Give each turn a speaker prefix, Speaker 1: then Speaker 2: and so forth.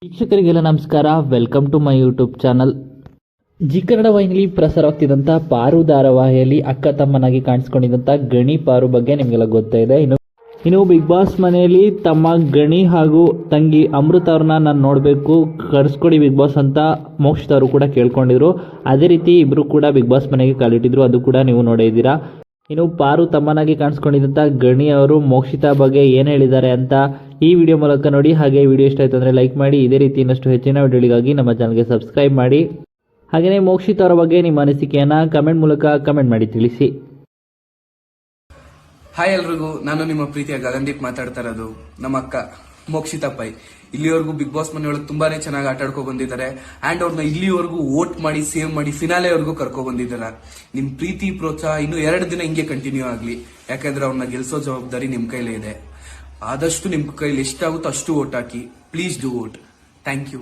Speaker 1: ವೀಕ್ಷಕರಿಗೆಲ್ಲ ನಮಸ್ಕಾರ. Welcome to my YouTube channel. Zee Kannada ವಾಹಿನಿಯಲ್ಲಿ ಪ್ರಸಾರವಾಗ್ತಿದ್ದಂಥ ಪಾರು ಧಾರಾವಾಹಿಯಲ್ಲಿ ಅಕ್ಕ ತಮ್ಮನಾಗಿ ಕಾಣಿಸ್ಕೊಂಡಿದ್ದಂಥ ಗಣಿ ಪಾರು ಬಗ್ಗೆ ನಿಮಗೆಲ್ಲ ಗೊತ್ತಾ ಇದೆ. ಇನ್ನು ಬಿಗ್ ಬಾಸ್ ಮನೆಯಲ್ಲಿ ತಮ್ಮ ಗಣಿ ಹಾಗೂ ತಂಗಿ ಅಮೃತ ಅವ್ರನ್ನ ನಾನು ನೋಡಬೇಕು, ಕರೆಸ್ಕೊಡಿ ಬಿಗ್ ಬಾಸ್ ಅಂತ ಮೋಕ್ಷಿತ ಅವರು ಕೂಡ ಕೇಳ್ಕೊಂಡಿದ್ರು. ಅದೇ ರೀತಿ ಇಬ್ಬರು ಕೂಡ ಬಿಗ್ ಬಾಸ್ ಮನೆಗೆ ಕಾಲಿಟ್ಟಿದ್ರು, ಅದು ಕೂಡ ನೀವು ನೋಡಿದ್ದೀರಾ. ಇನ್ನು ಪಾರು ತಮ್ಮನಾಗಿ ಕಾಣಿಸ್ಕೊಂಡಿದ್ದಂಥ ಗಣಿ ಅವರು ಮೋಕ್ಷಿತ ಬಗ್ಗೆ ಏನು ಹೇಳಿದ್ದಾರೆ ಅಂತ ಈ ವಿಡಿಯೋ ಮೂಲಕ ನೋಡಿ. ಹಾಗೆ ವಿಡಿಯೋ ಇಷ್ಟ ಆಯಿತು ಅಂದರೆ ಲೈಕ್ ಮಾಡಿ. ಇದೇ ರೀತಿ ಇನ್ನಷ್ಟು ಹೆಚ್ಚಿನ ವಿಡಿಯೋಗಳಿಗಾಗಿ ನಮ್ಮ ಚಾನಲ್ಗೆ ಸಬ್ಸ್ಕ್ರೈಬ್ ಮಾಡಿ. ಹಾಗೆಯೇ ಮೋಕ್ಷಿತ ಅವರ ಬಗ್ಗೆ ನಿಮ್ಮ ಅನಿಸಿಕೆಯನ್ನು ಕಮೆಂಟ್ ಮೂಲಕ ಕಮೆಂಟ್ ಮಾಡಿ ತಿಳಿಸಿ.
Speaker 2: ಹಾಯ್ ಎಲ್ರಿಗೂ, ನಾನು ನಿಮ್ಮ ಪ್ರೀತಿಯ ಗಗನ್ದೀಪ್ ಮಾತಾಡ್ತಾ ಇರೋದು. ನಮ್ಮ ಅಕ್ಕ ಮೋಕ್ಷಿತಾ ಪೈ ಇಲ್ಲಿವರೆಗೂ ಬಿಗ್ ಬಾಸ್ ಮನೆಯೊಳಗೆ ತುಂಬಾನೇ ಚೆನ್ನಾಗಿ ಆಟ ಆಡ್ಕೊ ಬಂದಿದ್ದಾರೆ. ಅಂಡ್ ಅವ್ರನ್ನ ಇಲ್ಲಿವರೆಗೂ ವೋಟ್ ಮಾಡಿ ಸೇವ್ ಮಾಡಿ ಫಿನಾಲೆವರೆಗೂ ಕರ್ಕೊ ಬಂದಿದ್ದಾರೆ. ನಿಮ್ ಪ್ರೀತಿ ಪ್ರೋತ್ಸಾಹ ಇನ್ನು 2 ದಿನ ಹಿಂಗೆ ಕಂಟಿನ್ಯೂ ಆಗ್ಲಿ, ಯಾಕಂದ್ರೆ ಅವ್ರನ್ನ ಗೆಲ್ಸೋ ಜವಾಬ್ದಾರಿ ನಿಮ್ ಕೈಲೇ ಇದೆ. ಆದಷ್ಟು ನಿಮ್ ಕೈಲಿ ಎಷ್ಟಾಗುತ್ತೋ ಅಷ್ಟು ವೋಟ್ ಹಾಕಿ. Please do vote. Thank you.